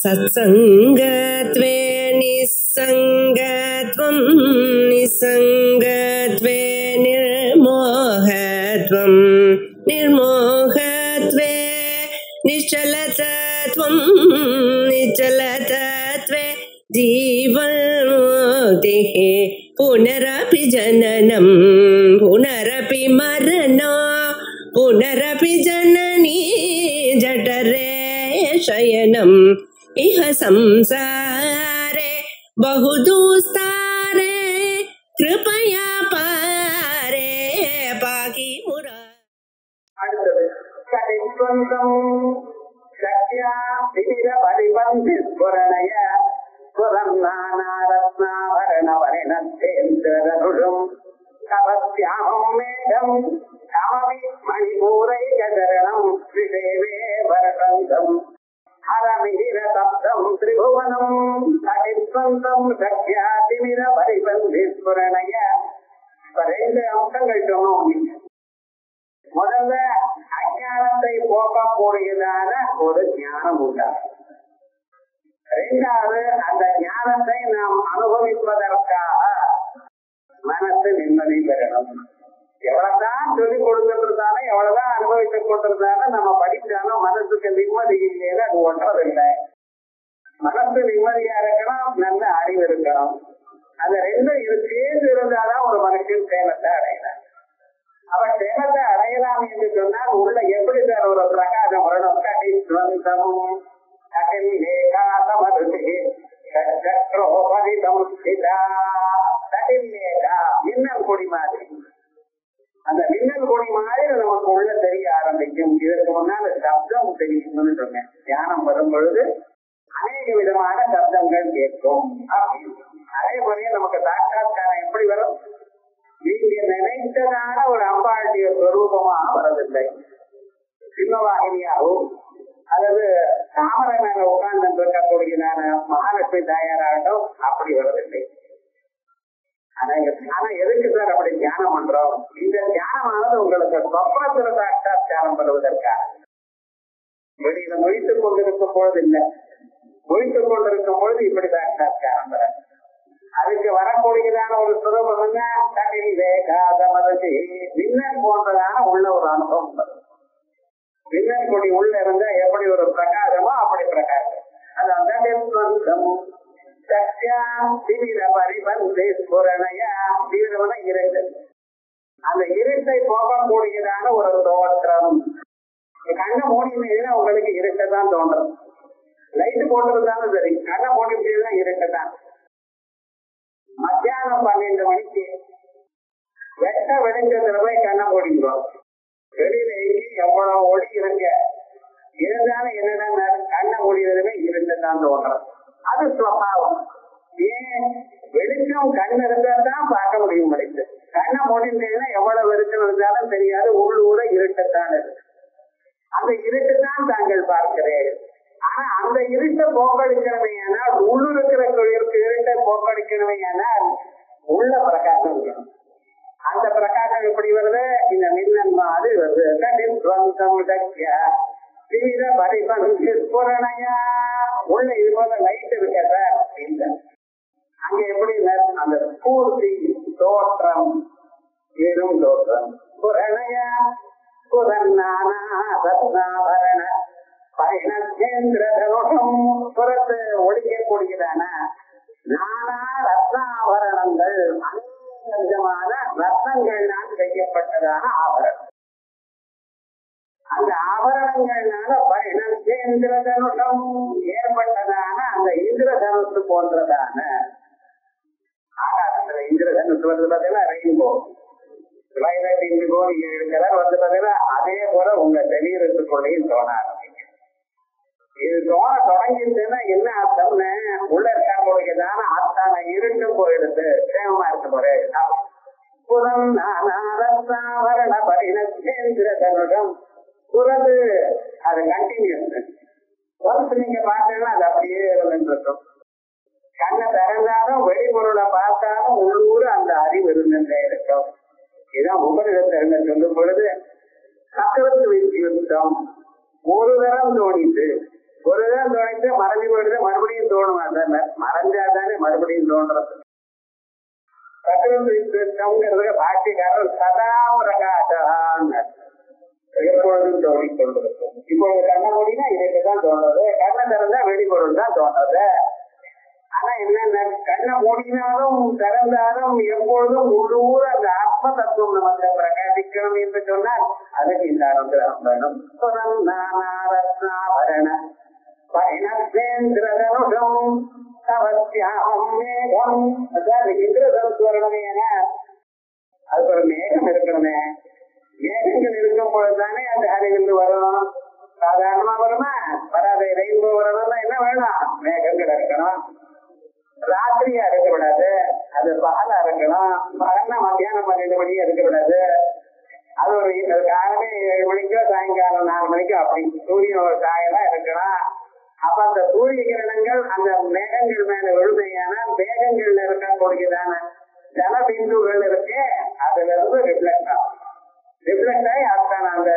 सत्संगत्वे निस्संगत्वं निस्संगत्वे निर्मोहत्वं निर्मोहत्वे निश्चलतत्वं निश्चलतत्वे जीवन्मुक्तिः पुनरपि जननं पुनरपि मरणं पुनरपि जननी जठरे शयनम् इह संसारे बहुदुस्तारे कृपया पारे पाहि मुरा. அடுத்தது கடித்வந்தம் சத்யா திமிர பரிபந்திஸ்வரணய புரநானாரத்னாபரணவரிணத்தேந்திரருடும் கவஸ்யாமம் மேகம் காமவி மணிபூரைகரணம் ஸ்ரீதேவே வரதந்தம் ஹரமிகிர சப்தம் திரிபுவனம் கடித்வந்தம் சத்யா திமிர பரிபந்திஸ்வரணய. ரெண்டு அம்சங்கள் சொன்னோம். முதல்ல அஞ்ஞானத்தை போக்கக்கூடியதான ஒரு ஞானம் உண்டாகும். இரண்டாவது, அந்த ஞானத்தை நாம் அனுபவிப்பதற்காக மனசு நிம்மதி பெறணும். எவ்வளவுதான் சொல்லிக் கொடுத்துருந்தாலும் எவ்வளவுதான் அனுபவித்துக் கொண்டிருந்தாலும் நம்ம படிச்சாலும் மனசுக்கு நிம்மதி இல்லைன்னு அது ஒன்றதில்லை. மனசு நிம்மதியா இருக்கணும், நல்ல அறிவு இருக்கணும். அந்த ரெண்டும் இது சேர்ந்து இருந்தாதான் ஒரு மனுஷன் சேமத்தை அடையலாம். அவன் சேமத்தை அடையலாம் என்று சொன்னால் உள்ள எப்படி சார் ஒரு பிரகாசம் வரணும்? மின்னல் கொடி மாதிரி, அந்த மின்னல் கொடி மாதிரி நமக்கு உள்ள தெரிய ஆரம்பிக்கும். இதற்கு முன்னால சப்தம் தெரியும்னு சொன்னேன். தியானம் வரும் பொழுது அநேக விதமான சப்தங்கள் கேட்கும். அதே போலயே நமக்கு சாட்சாத்காரம் எப்படி வரும்? நீங்க நினைத்ததான ஒரு அம்பாளுடைய ஸ்வரூபமாக வரதில்லை. சிம்மவாகினியாகவும் அல்லது தாமரை மேல உட்கார்ந்து இருக்கக்கூடியதான மகாலட்சுமி தாயாராகட்டும் அப்படி வரதில்லை. ஆனா எதுக்கு சார் அப்படி தியானம் பண்றோம்? இந்த தியானமானது உங்களுக்கு சொப்பனத்துல சாட்சாத்காரம் பெறுவதற்காக. வெளியில மொழித்துக் கொண்டிருக்கும் பொழுது இல்லை, மொழித்துக் கொண்டிருக்கும் பொழுது இப்படி சாட்சாத்காரம் பெற. அதுக்கு வரக்கூடியதான ஒரு சுரூபம் என்ன? மின்னல் போன்றதான உள்ள ஒரு அனுபவம் வரும். மின்னல் கொடி உள்ள இருந்தா எப்படி ஒரு பிரகாசமோ அப்படி பிரகாசம். அது அந்த இருட்டு, அந்த இருட்டை போகக்கூடியதான ஒரு தோற்றம். கண்ணை மூடினா உங்களுக்கு இருட்டதான் தோன்றும். லைட் போட்டிருந்தாலும் சரி, கண்ணை மூடினா இருட்டதான். மத்தியானம் 12 மணிக்கு வெட்ட வெளிச்சத்துல போய் கண்ணை மூடிக்கிறோம். வெளியில எவ்வளவு ஒளி இருங்க இருந்தாலும் என்னன்னா கண்ணை மூடினதுமே இருட்டுதான் தோன்றும். அது சுவாவம். ஏன்? வெளிச்சம் கண் இருந்தா தான் பார்க்க முடியும். முடிச்சு கண்ணை மூடினா எவ்வளவு வெளிச்சம் இருந்தாலும் தெரியாது, உள்ளூர இருட்டுத்தான் இருக்கு. அந்த இருட்டு தான் தாங்கள் பார்க்கிறேன். ஆனா அந்த இருட்டை போக்கடிக்கணுமே ஆனால், உள்ளுருக்கிற இருட்டை போக்கடிக்கணுமே ஆனால் உள்ள பிரகாசம் இருக்கணும். அந்த பிரகாசம் எப்படி வருது? இந்த மின்னல் மாதிரி வருது. உள்ள இது போல லைட் இருக்கிற இல்ல. அங்க எப்படி அந்த பூர்த்தி தோற்றம், வெறும் தோற்றம். புரணயா புறநானாபரண பரிணேந்திரதனுஷம் புறத்து ஒழிக்கக்கூடியதான நானா ரத்னாபரணங்கள், அநேக விதமான ரத்னங்கள்னால் செய்யப்பட்டதான ஆபரணம். அந்த ஆபரணங்கள்னால பரிணேந்திரதனுஷம் ஏற்பட்டதான அந்த இந்திரதனுஷு போன்றதான ஆகாசத்துல இந்திரதனுஷு வந்து பார்த்தீங்கன்னா ரெயின்போ, வயலட், இண்டிகோ, 7 கலர் வந்து பார்த்தீங்கன்னா அதே போல உங்க சரீரத்துக்குள்ளேயும் தோண ஆரம்பிக்கும். இது தோண தொடங்கிருச்சுன்னா என்ன அர்த்தம்னு உள்ள இருக்கக்கூடியதான அத்தான இருட்டு போயிடுது, சேமமா இருக்க போறேன். புறம் நானாரத்னாபரண பரிணேந்திரதனுஷம் புறது அது கண்டினியூஸ். ஒன்ஸ் நீங்க பார்த்தீங்கன்னா அது அப்படியே இருந்துருக்கும். கண்ணை திறந்தாலும் வெளிப்பொருளை பார்த்தாலும் உள்ளூர் அந்த அறிவு இருந்துட்டே இருக்கும். இதான் உபநிடத்தை சொல்லும் பொழுது சக்கரத்து யுத்தம் ஒரு தரம் தோணித்து ஒருதான் தோணிட்டு மறைஞ்சு போயிடுது, மறுபடியும் தோணுமா சார்? மறைஞ்சாதானே மறுபடியும் தோன்றது. சக்கரங்கிறதுக்கு பாட்டிக்காரர் சதா பிரகாசான் எப்பொழுதும் தோணிக்கொண்டிருக்கும். இப்பொழுது கண்ணை மூடினா இதுக்குதான் தோன்றது, கண்ணை திறந்தா வெளிப்பொருள் தான் தோன்றது. ஆனா என்ன, கண்ணை மூடினாலும் திறந்தாலும் எப்பொழுதும் உள்ளூர் அந்த ஆத்ம தத்துவம் நமக்கு பிரகாசிக்கணும் என்று சொன்னால் அதுக்கு இந்த அனுகிரகம் வேணும். இந்திரதனுஷ் வரணுமே, அதுக்கு ஒரு மேகம் இருக்கணுமே. மேகங்கள் இருக்கும் பொழுதுதானே அந்த அறிவில் வரும். சாதாரணமா வருமா? வராது. ரெயின்போ வரணும்னா என்ன வேணும்? மேகங்கள் இருக்கணும். ராத்திரியா இருக்கக்கூடாது, அது பகலா இருக்கணும். பகல்னா மத்தியானம் 12 மணி இருக்கக்கூடாது. அது ஒரு காலமே 7 மணிக்கோ சாயங்காலம் 4 மணிக்கோ அப்படி சூரியன் ஒரு காயெல்லாம் இருக்கணும். அப்ப அந்த சூரிய கிரணங்கள் அந்த மேகங்கள் மேல விழுமையானால் மேகங்கள்ல இருக்கக்கூடியதான ஜலபிந்துகள் இருக்கு, அதுல இருந்து ரிஃப்ளெக்ட் ஆகும். ரிஃப்ளெக்ட் ஆகி அதுக்கான அந்த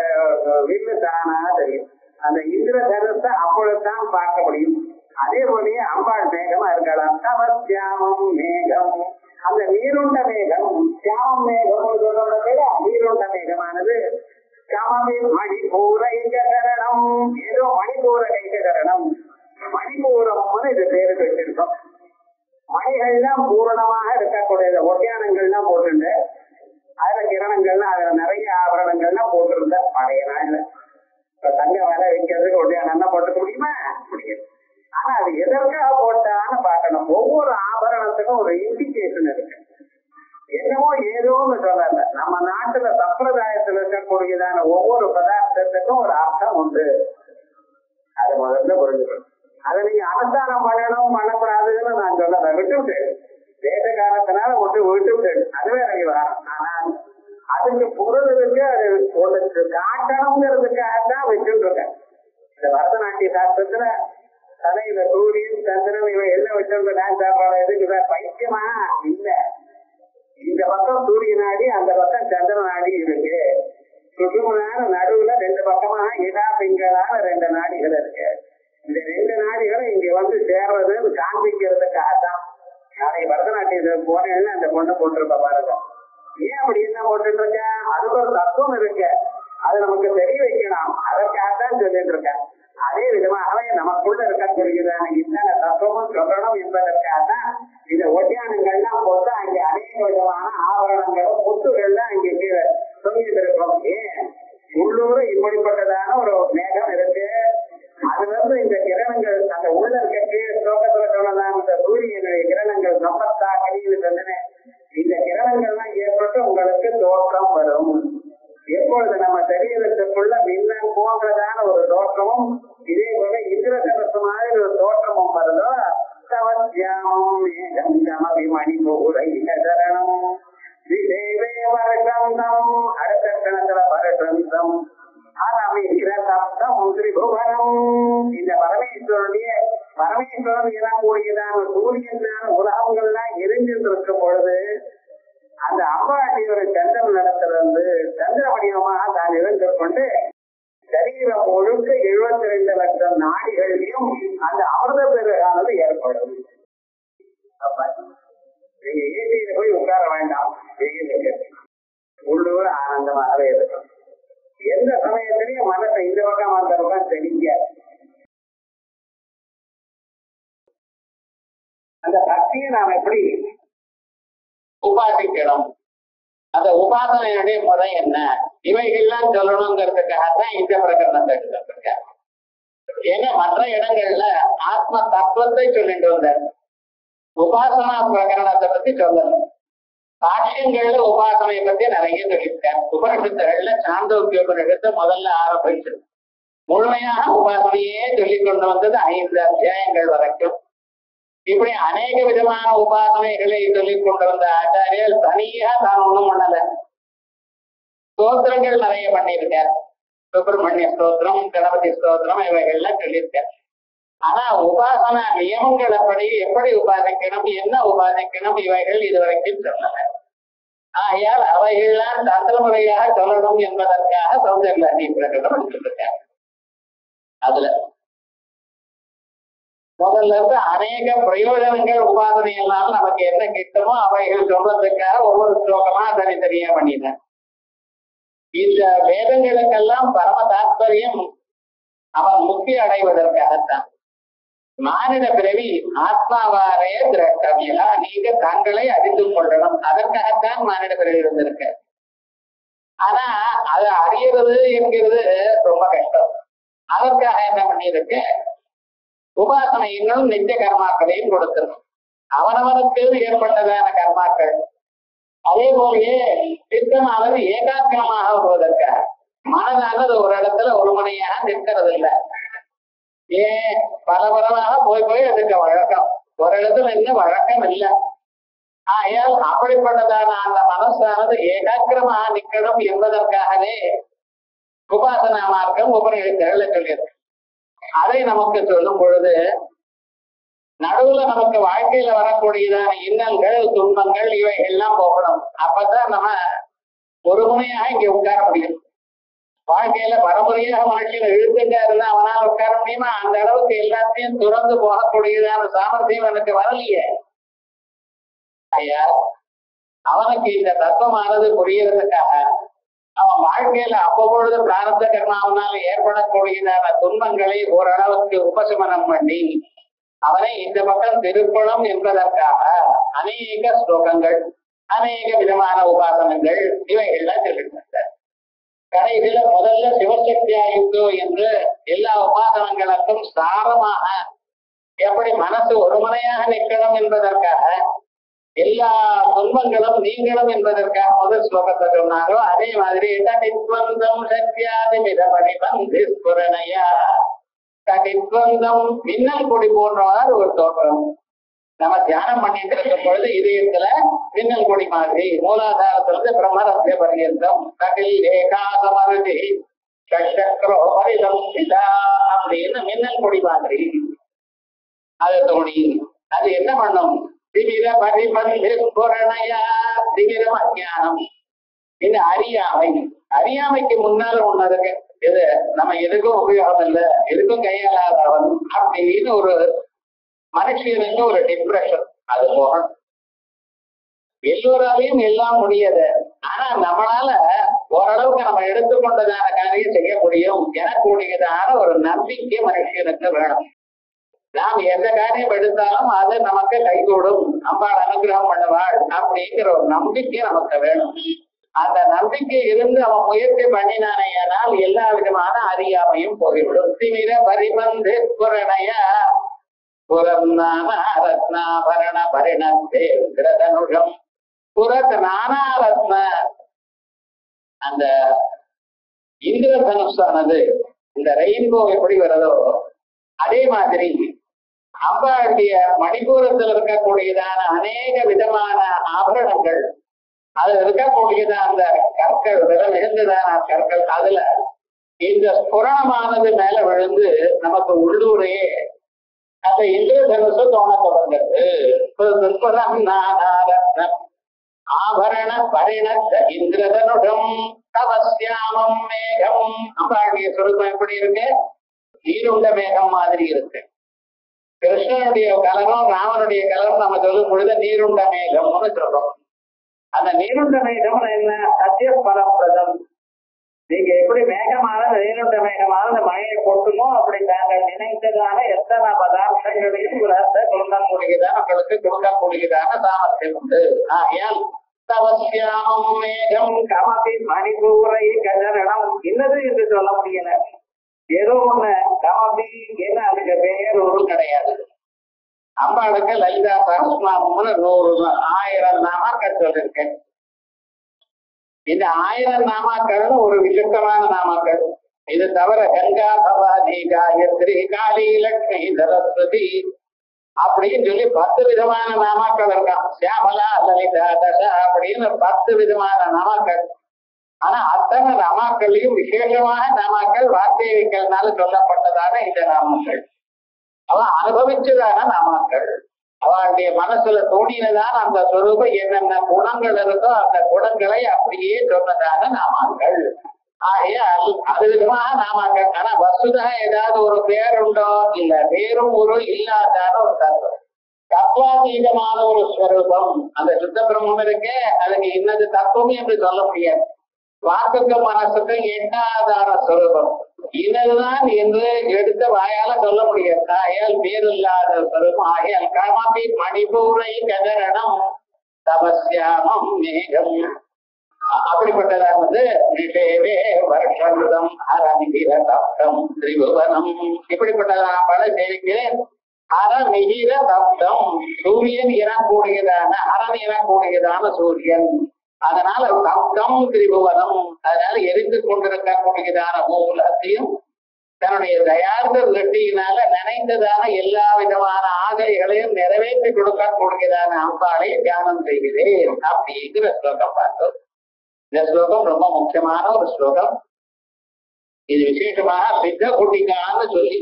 வில்லு தானா தெரியும். அந்த இந்திர தனுஷை அப்பொழுதுதான் பார்க்க முடியும். அதே போலயே அம்பாள் மேகமா இருக்கலாம். தவத்தியாமம் மேகம், அந்த நீருண்ட மேகம். தியாமம் மேகம் சொல்றத நீருண்ட மேகமானது மணிபூர கைகரணம். ஏதோ மணிபூர கைகரணம், மணிபூரம் இது பேரு வச்சிருக்கோம். மணிகள்லாம் பூரணமாக இருக்கக்கூடியது. ஒட்டியானங்கள்லாம் போட்டுண்டு அதுல கிரணங்கள்லாம் அதுல நிறைய ஆபரணங்கள்லாம் போட்டிருந்த பழைய நாள்ல. இப்ப தங்க வேலை வைக்கிறதுக்கு ஒட்டியானம் போட்டுக்க முடியுமா? முடியாது. ஆனா அது எதற்காக போட்டான்னு பார்க்கணும். ஒவ்வொரு ஆபரணத்துக்கும் ஒரு இண்டிகேஷன் இருக்கு. என்னமோ ஏதோன்னு சொல்லல. நம்ம நாட்டுல சம்பிரதாயத்தில் இருக்கக்கூடியதான ஒவ்வொரு பதார்த்தத்துக்கும் ஒரு அர்த்தம் உண்டு. அது முதல்ல புரிஞ்சுக்கணும். அதை நீங்க அனுஷ்டானம் பண்ணணும் பண்ணக்கூடாதுன்னு நான் சொல்லல, விட்டுவிட்டு வேத காலத்தினால விட்டுவிட்டு அதுவே விவகாரம். ஆனால் அதுக்கு பொருள் இருக்கு, அது ஒன்றுக்கு காட்டணுங்கிறதுக்காகத்தான் வச்சுட்டு இருக்கேன். இந்த பரதநாட்டிய சாஸ்திரத்துல தலையில சூரியன் சந்திரன் இவன் எல்லாம் வச்சிருந்த டான்ஸ் ஆடுற எதுக்கு பைத்தியமா இல்ல. இந்த பக்கம் சூரிய நாடி, அந்த பக்கம் சந்திர நாடி இருக்கு. சுற்றுமுனான நடுவுல 2 பக்கமாக இடா பிங்களான 2 நாடிகள் இருக்கு. இந்த 2 நாடிகளும் இங்க வந்து சேர்றதுன்னு காண்பிக்கிறதுக்காகத்தான். நாளைக்கு பரதநாட்டியத்துக்கு போனேன்னு அந்த பொண்ணு போட்டிருப்ப பாருங்க. ஏன் அப்படி என்ன போட்டுட்டு இருக்க? அதுக்கு ஒரு தத்துவம் இருக்கு, அது நமக்கு தெரிய வைக்கணும். அதற்காகத்தான் சொல்லிட்டு இருக்கேன். அதே விதமாகவே நமக்குள்ள இருக்கக்கூடியதான இத்தனை தத்துவமும் சொல்லணும் என்பதற்காகத்தான் இந்த ஒட்டியானங்கள்லாம் போட்டு அங்கே அநேக விதமான ஆபரணங்களும் முத்துகள்லாம் அங்கே கீழே சொல்லிட்டு இருக்கோம். ஏன் உள்ளூர இப்படிப்பட்டதான ஒரு மேகம் இருக்கு. அதுல இருந்து இந்த கிரணங்கள் அந்த உள்ள இருக்க ஸ்லோகத்துல சொல்லலாம். இந்த சூரியனுடைய கிரணங்கள் சம்பத்தாக்கணின்னு சொன்னேன். இந்த கிரணங்கள்லாம் ஏற்பட்டு உங்களுக்கு தோற்றம் வரும். எப்பொழுது நம்ம சரீரத்துக்குள்ள மின்னல் போன்றதான ஒரு தோற்றமும் இதே போல இந்திரதனுஷ மாதிரி ஒரு தோற்றமும் வருதோ தவத்தியாமம் மேகம் கமபிமணி பூரைகரணம் விதேவே வருஷந்தம். அடுத்த கணத்துல வருஷந்தம் திரிபுவனம். இந்த பரமேஸ்வரன் எனக்கூடியதான சூரியன் உலகங்கள்லாம் எரிஞ்சிட்டு இருக்கும் பொழுது அந்த அம்பாட்டியோட சந்திரன் நடத்துல இருந்து சந்திர வடிவமாக தான் இருந்து கொண்டு சரீரம் முழுக்க 72 லட்சம் நாடிகளையும் அந்த அமிர்த பெருகானது ஏற்படும். நீங்க ஏசியில போய் உட்கார வேண்டாம், வெயிலுக்கு உள்ளூர் ஆனந்தமாகவே இருக்கும். எந்த சமயத்திலையும் மனசை இந்த பக்கம் அந்த பக்கம் தெளிங்க. அந்த சக்தியை நாம் எப்படி உபாசிக்கணும், அந்த உபாசனையுடைய முறை என்ன, இவைகள்லாம் சொல்லணுங்கிறதுக்காகத்தான் இந்த பிரகரணத்தை எடுத்திருக்க. ஏன்னா மற்ற இடங்கள்ல ஆத்ம தத்துவத்தை சொல்லிட்டு வந்தார், உபாசனா பிரகரணத்தை பத்தி சொல்லணும். பாஷ்யங்கள்ல உபாசனையை பத்தி நிறைய சொல்லியிருக்கார். உபனிஷத்துகள்ல சாந்தோக்கிய உபனிஷத்தை முதல்ல ஆரம்பிச்சு முழுமையாக உபாசனையே சொல்லிக் கொண்டு வந்தது 5 அத்தியாயங்கள் வரைக்கும். இப்படி அநேக விதமான உபாசனைகளை சொல்லிக் கொண்டு வந்த ஆச்சாரியர் தனியா தான் ஒண்ணும் பண்ணல. ஸ்தோத்திரங்கள் நிறைய பண்ணியிருக்கார். சுப்பிரமணிய ஸ்தோத்திரம், கணபதி ஸ்தோத்திரம் இவைகள்லாம் சொல்லியிருக்கார். ஆனா உபாசனா நியமங்கள் எப்படி உபாசிக்கணும், என்ன உபாசிக்கணும் இவைகள் இதுவரைக்கும் சொல்லல. ஆகையால் அவைகள்லாம் தந்திர முறையாக சொல்லணும் என்பதற்காக சௌந்தர்யாதி பிரகடனம் எடுத்திருக்கார். அதுல முதல்ல இருந்து அநேக பிரயோஜனங்கள் உபாசனை எல்லாம் நமக்கு என்ன கிட்டமோ அவைகள் சொல்றதுக்காக ஒவ்வொரு ஸ்லோகமா தனித்தனியா பண்ணினேன். இந்த வேதங்களுக்கெல்லாம் பரம தாத்பரியம் அவன் முக்தி அடைவதற்காகத்தான். மானிட பிறவி ஆத்மாவாரே திரட்டவியலா, நீங்க தங்களை அறிந்து கொள்ளணும், அதற்காகத்தான் மானிட பிறவி இருந்திருக்க. ஆனா அதை அறியறது என்கிறது ரொம்ப கஷ்டம். அதற்காக என்ன பண்ணியிருக்கு, உபாசனைகளும் நித்திய கர்மாக்களையும் கொடுத்திருக்கும். அவனவனுக்கு ஏற்பட்டதான கர்மாக்கள் அதே போலயே சித்தமானது ஏகாக்கிரமாக வருவதற்காக மனதானது ஒரு இடத்துல ஒரு மணியாக நிற்கிறது இல்லை. ஏன் பரபரமாக போய் போய் அதுக்கு வழக்கம், ஒரு இடத்துல இன்னும் வழக்கம் இல்லை. ஆகையால் அப்படிப்பட்டதான அந்த மனசானது ஏகாக்கிரமாக நிற்கணும் என்பதற்காகவே உபாசனா மார்க்கம் உபநிஷத்துகளை சொல்லியிருக்கு. அதை நமக்கு சொல்லும் பொழுது நடுவுல நமக்கு வாழ்க்கையில வரக்கூடியதான இன்னல்கள் துன்பங்கள் இவை எல்லாம் போகணும். அப்பதான் நம்ம ஒரு முறையாக இங்க உட்கார முடியும். வாழ்க்கையில பரம்பரையாக மனுஷன் இழுத்துட்டா இருந்தா அவனால் உட்கார முடியுமா? அந்த அளவுக்கு எல்லாத்தையும் துறந்து போகக்கூடியதான சாமர்த்தியம் எனக்கு வரலையே. ஐயா, அவனுக்கு இந்த தத்துவமானது புரியறதுக்காக அவன் வாழ்க்கையில அவ்வப்பொழுது பிராரப்த கர்மாவனால ஏற்படக்கூடியதான துன்பங்களை ஓரளவுக்கு உபசமனம் பண்ணி அவனை இந்த பக்கம் திருப்பணம் என்பதற்காக அநேக ஸ்லோகங்கள் அநேக விதமான உபாசனங்கள் இவைகள்லாம் சொல்லிட்டு கடைசியில முதல்ல சிவசக்தியாயுக்தோ என்று எல்லா உபாசனங்களுக்கும் சாரமாக எப்படி மனசு ஒருமுறையாக நிற்கணும் என்பதற்காக எல்லா துன்பங்களும் நீங்களும் என்பதற்காக முதல் ஸ்லோகத்தை சொன்னாரோ அதே மாதிரி தடித்வந்தம் சக்தியாதி மிதபடிபந்திஸ்புரணையா, தடித்வந்தம் மின்னல் கொடி போன்றவாறு ஒரு தோற்றம். நம்ம தியானம் பண்ணிட்டு இருக்கும் பொழுது இதயத்துல மின்னல் கொடி மாதிரி மூலாதாரத்திலிருந்து பிரம்மரத்திய பரியந்தம் தகில் ஏகாசமருதி சக்கரோ பரிதம் சிதா அப்படின்னு மின்னல் கொடி மாதிரி அது தோணி. அது என்ன பண்ணும்? திமிர பரிபந்திஸ்புரணையா, திமிரம் அஞ்ஞானம், இந்த அறியாமை. அறியாமைக்கு முன்னால ஒண்ணு இருக்கு, இது நம்ம எதுக்கும் உபயோகம் இல்லை, எதுக்கும் கையாளாதவன் அப்படின்னு ஒரு மனுஷனுக்கு ஒரு டிப்ரெஷன். அது போக எல்லோராலையும் எல்லாம் முடியாது. ஆனா நம்மளால ஓரளவுக்கு நம்ம எடுத்துக்கொண்டதான காரியம் செய்ய முடியும் எனக்கூடியதான ஒரு நம்பிக்கை மனுஷனுக்கு வேணும். நாம் எந்த காரியம் எடுத்தாலும் அது நமக்கு கைகூடும், அம்பாள் அனுகிரகம் பண்ணுவாள் அப்படிங்கிற ஒரு நம்பிக்கை நமக்கு வேணும். அந்த நம்பிக்கை இருந்து அவன் முயற்சி பண்ணினானேயானால் எல்லா விதமான அறியாமையும் போய்விடும். திமிர பரிபந்து புரணையா புறம் நானாரத்னாபரண பரிணத்தே கிரதனுஷம். புறத் நானாரத்ன அந்த இந்திரதனுஷானது இந்த ரெயின்போ எப்படி வருதோ அதே மாதிரி அம்பாளுடைய மணிபூரத்தில் இருக்கக்கூடியதான அநேக விதமான ஆபரணங்கள், அது இருக்கக்கூடியதான அந்த கற்கள், விலை மிகுந்ததான கற்கள், அதுல இந்த ஸ்புரணமானது மேல விழுந்து நமக்கு உள்ளூரே அந்த இந்திரதனுசு தோண தொடங்குது. ஆபரண பரிணத்த இந்திரதனுடம் தவசியாமம் மேகம். அம்பாளுடைய சொருப்பம் எப்படி இருக்கு? நீருண்ட மேகம் மாதிரி இருக்கு. கிருஷ்ணனுடைய கலரும் ராமனுடைய கலரும் நம்ம சொல்லும் பொழுது நீருண்ட மேகம்னு சொல்றோம். அந்த நீருண்ட மேகம் என்ன? சத்திய பரப்பிரதம். நீங்க எப்படி மேகமானது நீருண்ட மேகமானது மழையை கொட்டுமோ அப்படி தாங்கள் நினைத்ததான எத்தனை பதார்த்தங்களையும் உலகத்தை கொடுக்கக்கூடியதான உங்களுக்கு கொடுக்கக்கூடியதான சாமர்த்தியம் உண்டு. ஆகையால் தவசியாமம் மேகம் கமபி மணிபூரை கஜரணம் என்னது என்று சொல்ல முடியல. ஏதோ ஒண்ணு கமபி என்ன, அதுக்கு பெயர் ஒரு கிடையாது. அம்பாளுக்கு லலிதா சகஸ்ரநாமம்னு 1000 நாமாக்கள் சொல்லிருக்கேன். இந்த 1000 நாமாக்கள் ஒரு விசிஷ்டமான நாமாக்கள். இது தவிர கங்கா பவாதி காயத்ரி காளி லட்சுமி சரஸ்வதி அப்படின்னு சொல்லி 10 விதமான நாமாக்கள் இருக்கான். சியாமலா லலிதா தசா அப்படின்னு 10 விதமான நாமாக்கள். ஆனா அத்தனை நாமாக்கள்லையும் விசேஷமான நாமாக்கள் வார்த்தைகள்னால சொல்லப்பட்டதான இந்த நாமாக்கள் அவன் அனுபவிச்சதான நாமாக்கள். அவனுடைய மனசுல தோணினதான அந்த சொரூபம் என்னென்ன குணங்கள் இருக்கோ அந்த குணங்களை அப்படியே சொன்னதான நாமாக்கள். ஆகையால் அது விதமாக நாம ஆனா வசுதா ஏதாவது ஒரு பேர் உண்டோ இல்ல, பேரும் ஒரு இல்லாதான ஒரு தத்துவம், தத்துவாதீதமான ஒரு ஸ்வரூபம். அந்த சுத்த பிரம்மம் இருக்கே, அதுக்கு இன்னது தத்துவம் என்று சொல்ல முடியாது. வாக்குக்கும் மனசுக்கும் எட்டாதான ஸ்வரூபம் இன்னதுதான் என்று எடுத்த வாயால சொல்ல முடியாது. ஆகையால் பேர் இல்லாத ஸ்வரூபம். ஆகையால் கமபி மணிபூரை கதரணம் தபஸ்யாமம் மேகம், அப்படிப்பட்டதாவது நிஷேவே வருஷம் அரமிகிர தப்தம் திரிபுவனம், இப்படிப்பட்டதான பல சேவிக்கிறேன். அறமிகிர தப்தம், சூரியன் எனக்கூடியதான அறம் எனக்கூடியதான சூரியன், அதனால தப்தம் திரிபுவனம், அதனால எரிந்து கொண்டிருக்கக்கூடியதான மூலத்தையும் தன்னுடைய தயார்ந்த திருஷ்டியினால நினைந்ததான எல்லா விதமான ஆசைகளையும் நிறைவேற்றி கொடுக்கக்கூடியதான அம்பாளை தியானம் செய்கிறேன் அப்படிங்கிற ஸ்லோகம் பார்த்தோம். இந்த ஸ்லோகம் ரொம்ப முக்கியமான ஒரு ஸ்லோகம். இது விசேஷமாக சித்த குட்டிக்கான்னு சொல்லி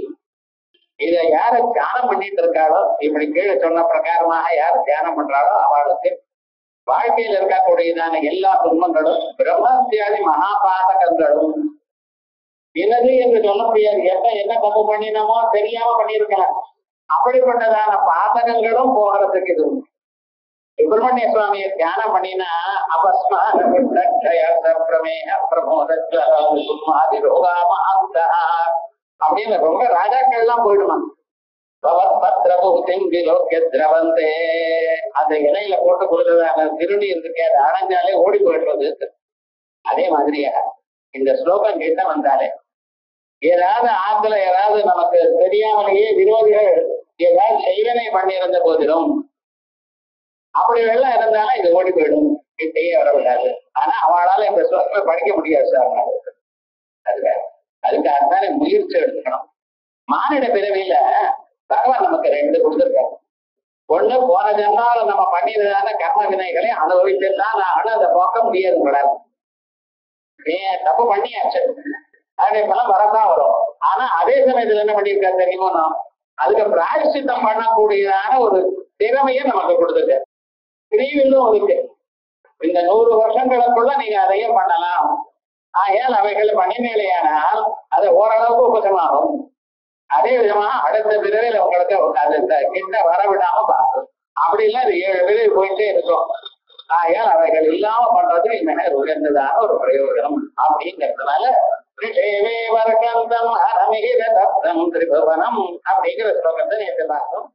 இதை யார தியானம் பண்ணிட்டு இருக்காளோ, இப்படி கீழே சொன்ன பிரகாரமாக யார் தியானம் பண்றாளோ அவளுக்கு வாழ்க்கையில் இருக்கக்கூடியதான எல்லா துன்பங்களும் பிரம்மத்தியாதி மகாபாதகங்களும் என்னது என்று சொல்ல முடியாது. என்ன தப்பு பண்ணினமோ தெரியாம பண்ணியிருக்கலாம், அப்படிப்பட்டதான பாதகங்களும் போகிறதுக்கு இது உண்டு. சுப்பிரமணிய சுவாமியை தியானம் பண்ணினா அப்படின்னு ரொம்ப ராஜாக்கள் எல்லாம் போயிடுமா. அந்த இலையில போட்டு கொடுத்ததான திருநீர் இருக்கே, அதை அடைஞ்சாலே ஓடி போயிடுறது. அதே மாதிரியா இந்த ஸ்லோகம் கேட்ட வந்தாலே ஏதாவது ஆத்துல ஏதாவது நமக்கு தெரியாமலேயே விரோதிகள் ஏதாவது செய்வனை பண்ணியிருந்த போதிலும் அப்படி வெள்ளம் இருந்தாலும் இது ஓடி போயிடும், கிட்டையே வரவிடாது. ஆனா அவளால இந்த ஸ்லோகத்தை படிக்க முடியாது சார். அதுக்காகத்தானே முயற்சி எடுத்துக்கணும். மானிட பிறவியில பகவான் நமக்கு ரெண்டு கொடுத்துருக்காரு. ஒண்ணு, போன ஜென்மாவில நம்ம பண்ணியதான கர்ம வினைகளை அனுபவிச்சுதான் அதை போக்க முடியாது. உங்களால் தப்பு பண்ணியாச்சு, அதே போல வரதான் வரும். ஆனா அதே சமயத்துல என்ன பண்ணியிருக்காரு தெரியுமோ, அதுக்கு பிராயசித்தம் பண்ணக்கூடியதான ஒரு திறமையை நமக்கு கொடுத்துட்டு பிரிவிலும் இருக்கு. இந்த 100 வருஷங்களுக்குள்ள நீங்க அதையும் பண்ணலாம். ஆகையால் அவைகள் பணிமேலையானால் அது ஓரளவுக்கு உபசமாகும். அதே விதமா அடுத்த பிறவில உங்களுக்கு அது கிட்ட வரவிடாம பார்க்கும். அப்படி இல்ல அது 7 பிறவி போயிட்டே இருக்கும். ஆகையால் அவைகள் இல்லாம பண்றது இந்த உயர்ந்ததான ஒரு பிரயோஜனம் அப்படிங்கிறதுனால வருஷம் அரமிகிர தப்தம் திரிபுவனம் அப்படிங்கிற ஸ்லோகத்தை நேற்று பார்த்தோம்.